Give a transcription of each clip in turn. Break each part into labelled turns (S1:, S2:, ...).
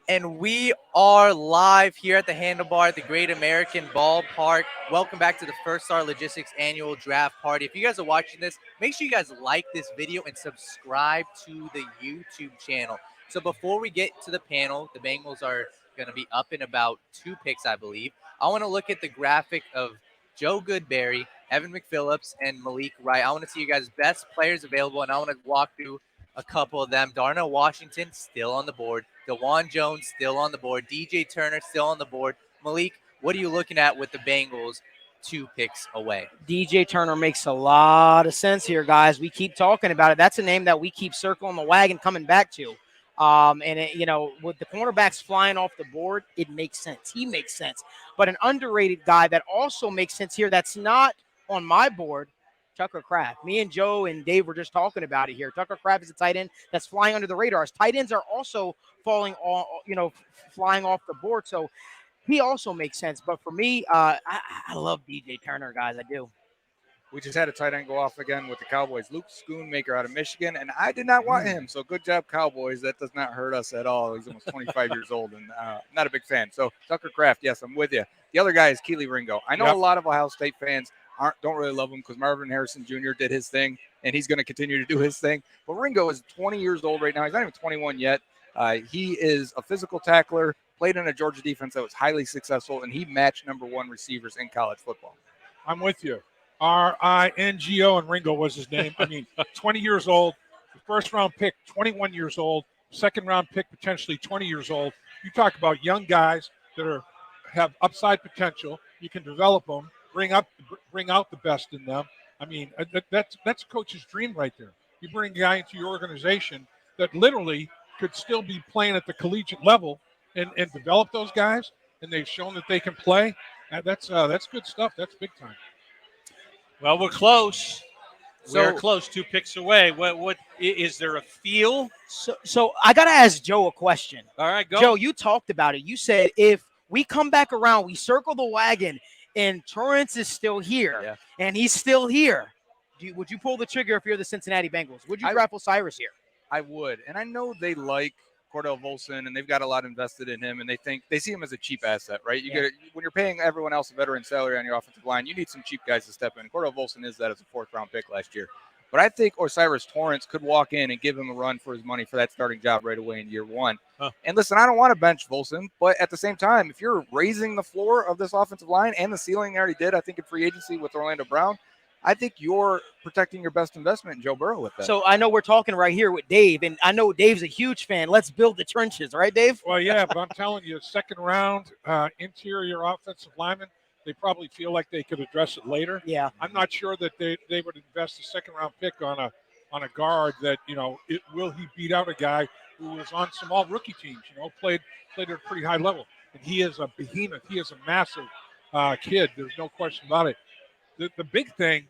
S1: And we are live here at the Handlebar at the Great American Ballpark. Welcome back to the First Star Logistics Annual Draft Party. If you guys are watching this, make sure you guys like this video and subscribe to the YouTube channel. So before we get to the panel, the Bengals are going to be up in about 2 picks, I believe. I want to look at the graphic of Joe Goodberry, Evan McPhillips, and Malik Wright. I want to see you guys' best players available, and I want to walk through a couple of them. Darnell Washington still on the board. DeJuan Jones still on the board. DJ Turner still on the board. Malik, what are you looking at with the Bengals 2 picks away?
S2: DJ Turner makes a lot of sense here, guys. We keep talking about it. That's a name that we keep circling the wagon coming back to. With the cornerbacks flying off the board, it makes sense. He makes sense. But an underrated guy that also makes sense here that's not on my board, Tucker Kraft. Me and Joe and Dave were just talking about it here. Tucker Kraft is a tight end that's flying under the radar. Tight ends are also flying off the board. So he also makes sense. But for me, I love DJ Turner, guys. I do.
S3: We just had a tight end go off again with the Cowboys. Luke Schoonmaker out of Michigan, and I did not want him. So good job, Cowboys. That does not hurt us at all. He's almost 25 years old, and not a big fan. So Tucker Kraft, yes, I'm with you. The other guy is Keely Ringo. I know a lot of Ohio State fans don't really love him because Marvin Harrison Jr. did his thing, and he's going to continue to do his thing. But Ringo is 20 years old right now. He's not even 21 yet. He is a physical tackler, played in a Georgia defense that was highly successful, and he matched #1 receivers in college football.
S4: I'm with you. Ringo, and Ringo was his name. I mean, 20 years old, the first-round pick, 21 years old, second-round pick, potentially 20 years old. You talk about young guys that have upside potential. You can develop them, bring out the best in them. I mean, that's a coach's dream right there. You bring a guy into your organization that literally could still be playing at the collegiate level and develop those guys, and they've shown that they can play. That's good stuff. That's big time.
S5: Well, we're close. We're close. 2 picks away. What is there a feel?
S2: So I got to ask Joe a question.
S5: All right, go.
S2: Joe, you talked about it. You said if we come back around, we circle the wagon, and Torrance is still here, and he's still here, would you pull the trigger if you're the Cincinnati Bengals? Would you draft Osiris here?
S3: I would. And I know they like Cordell Volson, and they've got a lot invested in him, and they see him as a cheap asset, right? When you're paying everyone else a veteran salary on your offensive line, you need some cheap guys to step in. Cordell Volson is that as a 4th-round pick last year. But I think Osiris Torrance could walk in and give him a run for his money for that starting job right away in year 1. And listen, I don't want to bench Volson, but at the same time, if you're raising the floor of this offensive line and the ceiling you already did, I think in free agency with Orlando Brown, I think you're protecting your best investment in Joe Burrow with that.
S2: So I know we're talking right here with Dave, and I know Dave's a huge fan. Let's build the trenches, right, Dave?
S4: Well, yeah, but I'm telling you, 2nd round interior offensive lineman, they probably feel like they could address it later.
S2: Yeah.
S4: I'm not sure that they would invest a 2nd-round pick on a guard that, will he beat out a guy who was on some all-rookie teams, played at a pretty high level. And he is a behemoth. He is a massive kid. There's no question about it. The big thing,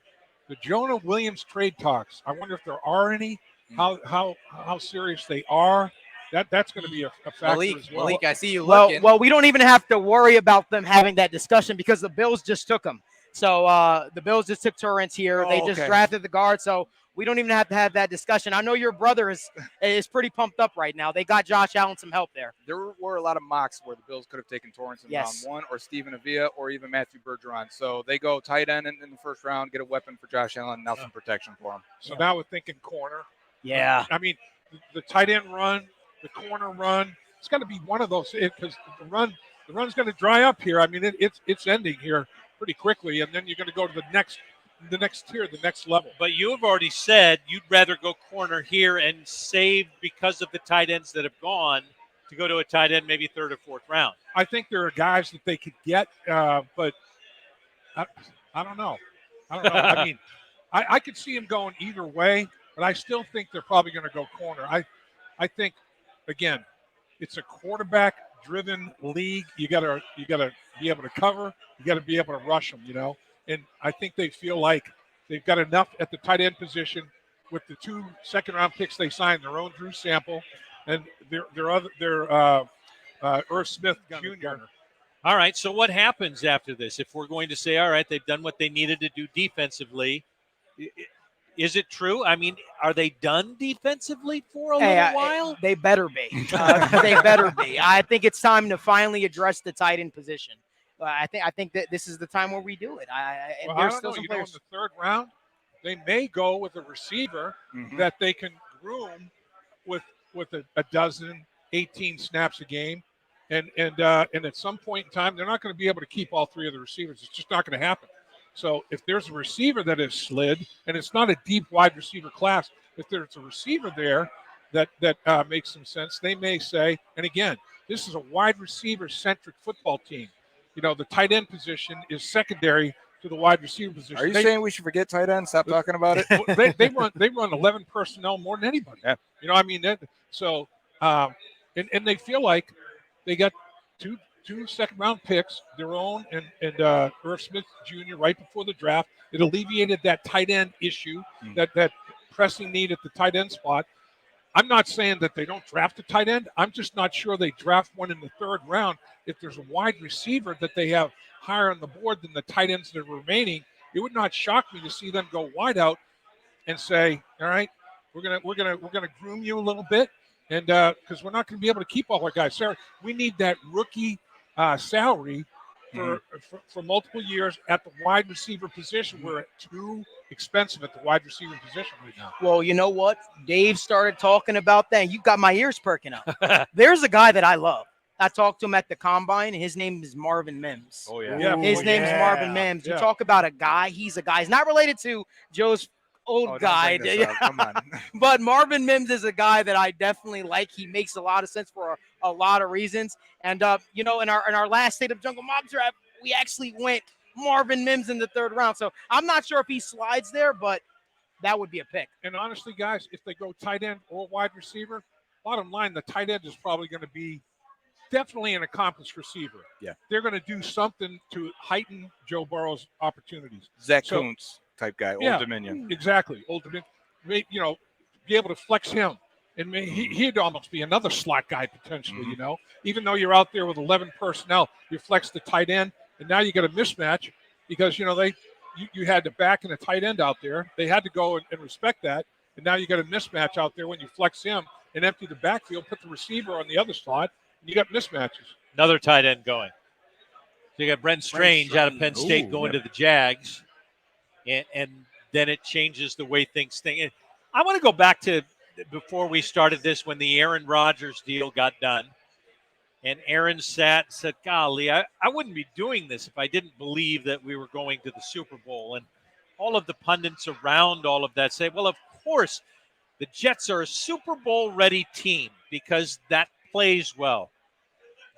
S4: the Jonah Williams trade talks. I wonder if there are any. How serious they are. That's going to be a factor as well.
S1: Malik, I see you looking.
S2: Well, we don't even have to worry about them having that discussion because the Bills just took him. So the Bills just took Torrance here. They just drafted the guard. So we don't even have to have that discussion. I know your brother is pretty pumped up right now. They got Josh Allen some help there.
S3: There were a lot of mocks where the Bills could have taken Torrance in round 1 or Stephen Avila or even Matthew Bergeron. So they go tight end in the 1st round, get a weapon for Josh Allen, now some protection for him.
S4: So now we're thinking corner.
S2: Yeah.
S4: I mean, the tight end run, the corner run, it's going to be one of those because the run's going to dry up here. I mean, it's ending here pretty quickly, and then you're going to go to the next tier, the next level.
S5: But you have already said you'd rather go corner here and save because of the tight ends that have gone to go to a tight end maybe 3rd or 4th round.
S4: I think there are guys that they could get, but I don't know. I mean, I could see him going either way, but I still think they're probably going to go corner. I think, again, it's a quarterback-driven league. You gotta be able to cover. You got to be able to rush them, And I think they feel like they've got enough at the tight end position with the 2 second-round picks they signed, their own Drew Sample and their Irv Smith Jr.
S5: All right, so what happens after this? If we're going to say, all right, they've done what they needed to do defensively, Is it true? I mean, are they done defensively for a
S2: Hey,
S5: little while?
S2: They better be. They better be. I think it's time to finally address the tight end position. I think that this is the time where we do it.
S4: Well, I
S2: There's
S4: don't
S2: still
S4: know.
S2: some
S4: You know, in
S2: players.
S4: the third round, they may go with a receiver that they can groom with a dozen, 18 snaps a game, and at some point in time, they're not going to be able to keep all three of the receivers. It's just not going to happen. So if there's a receiver that is slid, and it's not a deep wide receiver class, if there's a receiver there that makes some sense, they may say, and again, this is a wide receiver centric football team. You know, the tight end position is secondary to the wide receiver position.
S3: Are you saying we should forget tight end? Stop talking about it.
S4: They run 11 personnel more than anybody.
S3: Yeah.
S4: You know, I mean, and they feel like they got two second-round picks, their own and Irv Smith Jr. right before the draft. It alleviated that tight end issue, that pressing need at the tight end spot. I'm not saying that they don't draft a tight end. I'm just not sure they draft one in the third round. If there's a wide receiver that they have higher on the board than the tight ends that are remaining, it would not shock me to see them go wide out and say, all right, we're gonna groom you a little bit, and because we're not going to be able to keep all our guys. Sarah, we need that rookie salary for multiple years at the wide receiver position. We're too expensive at the wide receiver position right now.
S2: Well, you know what? Dave started talking about that. You got my ears perking up. There's a guy that I love. I talked to him at the combine. His name is Marvin Mims.
S3: Oh, yeah.
S2: His name is Marvin Mims. You talk about a guy. He's a guy. He's not related to Joe's old guy.
S3: Come on.
S2: But Marvin Mims is a guy that I definitely like. He makes a lot of sense for a lot of reasons. And, you know, in our last State of Jungle Mob draft, we actually went Marvin Mims in the third round. So I'm not sure if he slides there, but that would be a pick.
S4: And honestly, guys, if they go tight end or wide receiver, bottom line, the tight end is probably going to be definitely an accomplished receiver.
S3: Yeah.
S4: They're going to do something to heighten Joe Burrow's opportunities.
S3: Zach Kuntz type guy, Old Dominion.
S4: Exactly. Old Dominion. You know, be able to flex him. And he'd almost be another slot guy potentially, you know. Even though you're out there with 11 personnel, you flex the tight end, and now you get a mismatch because, you know, you had the back and the tight end out there. They had to go and respect that. And now you got a mismatch out there when you flex him and empty the backfield, put the receiver on the other slot, and you got mismatches.
S5: Another tight end going. So you got Brent Strange out of Penn State going to the Jags, and then it changes the way things think. And I want to go back to before we started this when the Aaron Rodgers deal got done. And Aaron sat and said, golly, I wouldn't be doing this if I didn't believe that we were going to the Super Bowl. And all of the pundits around all of that say, well, of course, the Jets are a Super Bowl-ready team because that plays well.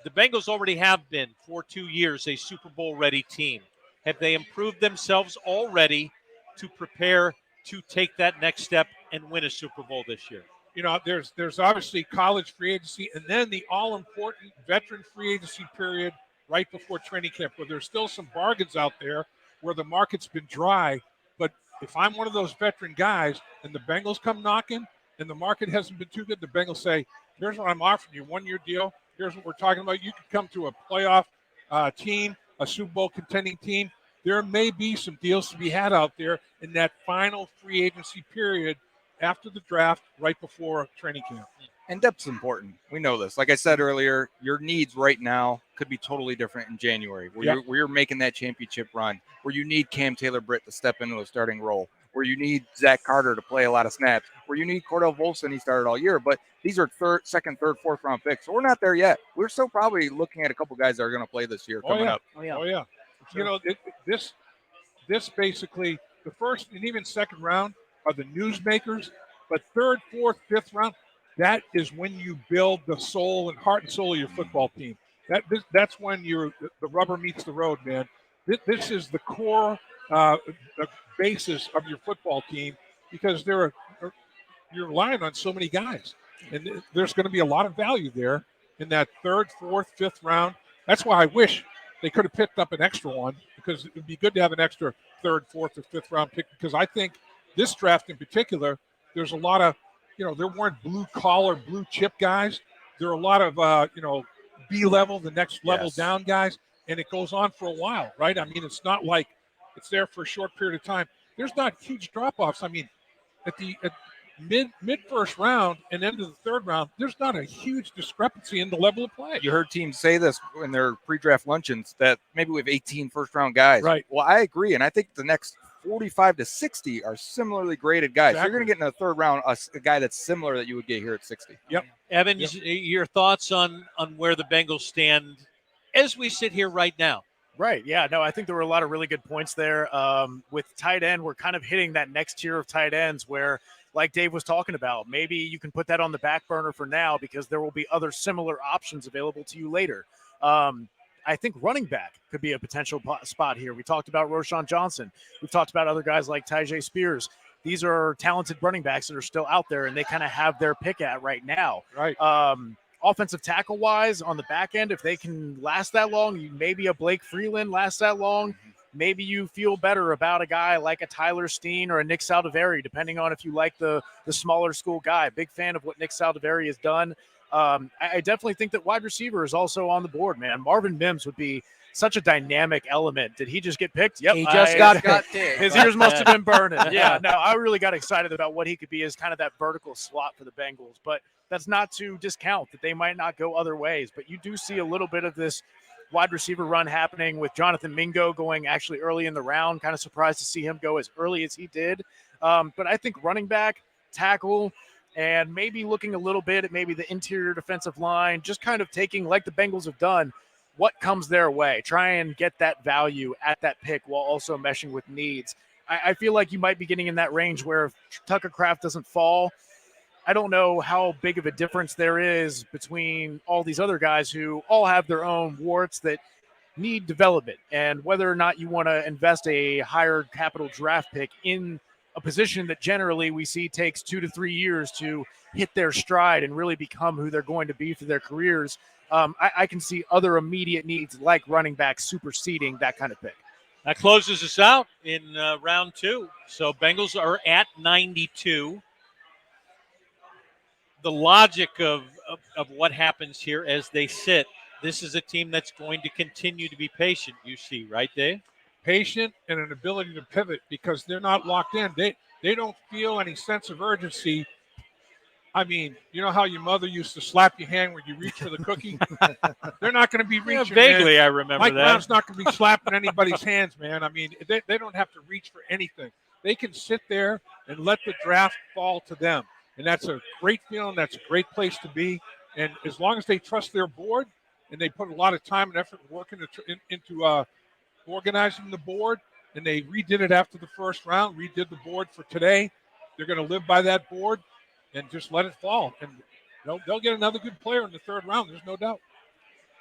S5: The Bengals already have been, for 2 years, a Super Bowl-ready team. Have they improved themselves already to prepare to take that next step and win a Super Bowl this year?
S4: You know, there's obviously college free agency and then the all-important veteran free agency period right before training camp where there's still some bargains out there where the market's been dry. But if I'm one of those veteran guys and the Bengals come knocking and the market hasn't been too good, the Bengals say, here's what I'm offering you, 1 year deal. Here's what we're talking about. You could come to a playoff team, a Super Bowl contending team. There may be some deals to be had out there in that final free agency period after the draft, right before training camp.
S3: And depth's important. We know this. Like I said earlier, your needs right now could be totally different in January, where you're making that championship run, where you need Cam Taylor-Britt to step into a starting role, where you need Zach Carter to play a lot of snaps, where you need Cordell Volson. He started all year, but these are second, third, fourth round picks. So we're not there yet. We're still probably looking at a couple guys that are going to play this year coming up.
S4: Oh yeah. You know, this basically the first and even second round are the newsmakers, but third, fourth, fifth round, that is when you build the soul and heart and soul of your football team. That's when the rubber meets the road, man. This is the core, the basis of your football team because you're relying on so many guys, and there's going to be a lot of value there in that third, fourth, fifth round. That's why I wish they could have picked up an extra one because it would be good to have an extra third, fourth, or fifth round pick because I think this draft in particular, there's a lot of, you know, there weren't blue collar, blue chip guys. There are a lot of, you know, B level, the next level down guys, and it goes on for a while, right? I mean, it's not like it's there for a short period of time. There's not huge drop offs. I mean, at mid first round and into the third round, there's not a huge discrepancy in the level of play.
S3: You heard teams say this in their pre-draft luncheons that maybe we have 18 first-round guys.
S4: Right.
S3: Well, I agree, and I think the next 45 to 60 are similarly graded guys.
S4: Exactly.
S3: So you're going to get in the third round a guy that's similar that you would get here at 60.
S4: Yep.
S5: Evans, your thoughts on where the Bengals stand as we sit here right now?
S6: Right. Yeah. No, I think there were a lot of really good points there. With tight end, we're kind of hitting that next tier of tight ends where, like Dave was talking about, maybe you can put that on the back burner for now because there will be other similar options available to you later. I think running back could be a potential spot here. We talked about Roschon Johnson. We've talked about other guys like Tyjae Spears. These are talented running backs that are still out there, and they kind of have their pick at right now.
S4: Right.
S6: Offensive tackle wise on the back end, if they can last that long, maybe a Blake Freeland lasts that long. Maybe you feel better about a guy like a Tyler Steen or a Nick Saldiveri, depending on if you like the smaller school guy. Big fan of what Nick Saldiveri has done. I definitely think that wide receiver is also on the board, man. Marvin Mims would be such a dynamic element. Did he just get picked? Yep.
S2: He just got picked.
S6: His ears must have been burning. Yeah, no, I really got excited about what he could be as kind of that vertical slot for the Bengals. But that's not to discount that they might not go other ways. But you do see a little bit of this wide receiver run happening with Jonathan Mingo going actually early in the round. Kind of surprised to see him go as early as he did. But I think running back, tackle, and maybe looking a little bit at maybe the interior defensive line, just kind of taking, like the Bengals have done, what comes their way. Try and get that value at that pick while also meshing with needs. I feel like you might be getting in that range where if Tucker Kraft doesn't fall, I don't know how big of a difference there is between all these other guys who all have their own warts that need development, and whether or not you want to invest a higher capital draft pick in a position that generally we see takes 2 to 3 years to hit their stride and really become who they're going to be for their careers. I can see other immediate needs like running back superseding that kind of pick.
S5: That closes us out in round 2. So Bengals are at 92. The logic of what happens here as they sit, this is a team that's going to continue to be patient, you see, right, Dave?
S4: Patient and an ability to pivot because they're not locked in. They don't feel any sense of urgency. I mean, you know how your mother used to slap your hand when you reach for the cookie? They're not going to be reaching.
S5: Vaguely,
S4: man.
S5: I remember
S4: Mike
S5: that.
S4: Brown's not going to be slapping anybody's hands, man. I mean, they don't have to reach for anything. They can sit there and let the draft fall to them. And that's a great feeling. That's a great place to be. And as long as they trust their board and they put a lot of time and effort working into organizing the board, and they redid it after the first round, redid the board for today, they're going to live by that board and just let it fall. And they'll get another good player in the third round. There's no doubt.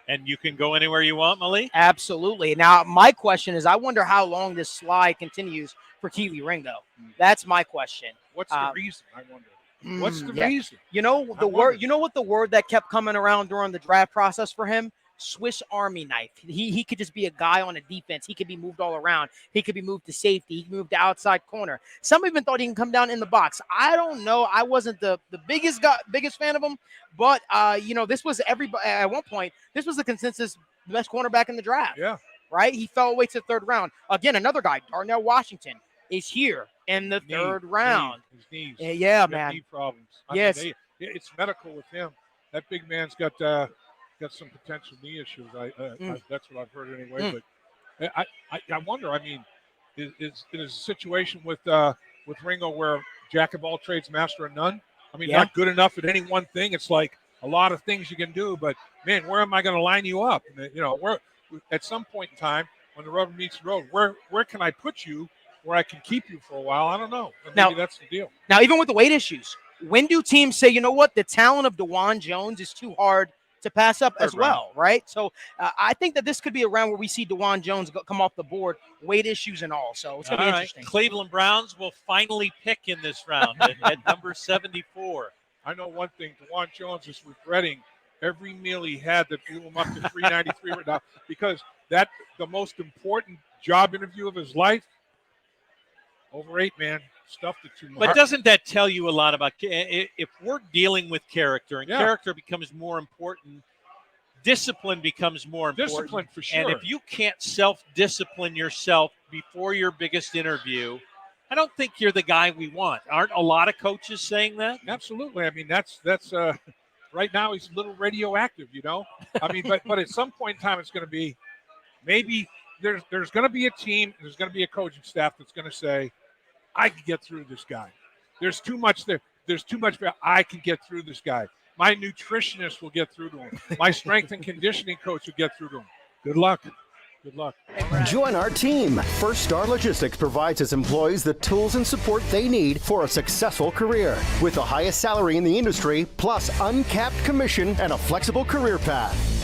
S5: And you can go anywhere you want, Malik?
S2: Absolutely. Now, my question is, I wonder how long this slide continues for Keely Ringo. That's my question.
S4: What's the reason, I wonder? What's the reason?
S2: You know the word. You know what the word that kept coming around during the draft process for him? Swiss Army knife. He could just be a guy on a defense. He could be moved all around. He could be moved to safety. He could move to outside corner. Some even thought he can come down in the box. I don't know. I wasn't the biggest fan of him, but this was everybody at one point. This was the consensus best cornerback in the draft.
S4: Yeah.
S2: Right. He fell away to the third round. Again, another guy, Darnell Washington, is here in the third round.
S4: His knees.
S2: Yeah, man.
S4: Knee problems.
S2: Yes.
S4: I mean, it's medical with him. That big man's got some potential knee issues. That's what I've heard anyway. But I wonder. I mean, is it a situation with Ringo where jack of all trades, master of none? I mean, not good enough at any one thing. It's like a lot of things you can do, but man, where am I going to line you up? And, where at some point in time when the rubber meets the road, where can I put you where I can keep you for a while? I don't know. Maybe that's the deal.
S2: Now, even with the weight issues, when do teams say, you know what, the talent of DeJuan Jones is too hard to pass up as well, right? So I think that this could be a round where we see DeJuan Jones come off the board, weight issues and all. So it's going to be interesting.
S5: Cleveland Browns will finally pick in this round at number 74.
S4: I know one thing. DeJuan Jones is regretting every meal he had that flew him up to 393 right now, because the most important job interview of his life, over 8, man. Stuffed it too much.
S5: But doesn't that tell you a lot about if we're dealing with character and character becomes more important, discipline becomes more important.
S4: Discipline for sure.
S5: And if you can't self-discipline yourself before your biggest interview, I don't think you're the guy we want. Aren't a lot of coaches saying that?
S4: Absolutely. I mean, that's right now he's a little radioactive, you know. I mean, but at some point in time, it's going to be maybe there's going to be a team, there's going to be a coaching staff that's going to say, I can get through this guy. There's too much there. There's too much. I can get through this guy. My nutritionist will get through to him. My strength and conditioning coach will get through to him. Good luck. Good luck.
S7: Join our team. First Star Logistics provides its employees the tools and support they need for a successful career. With the highest salary in the industry, plus uncapped commission and a flexible career path.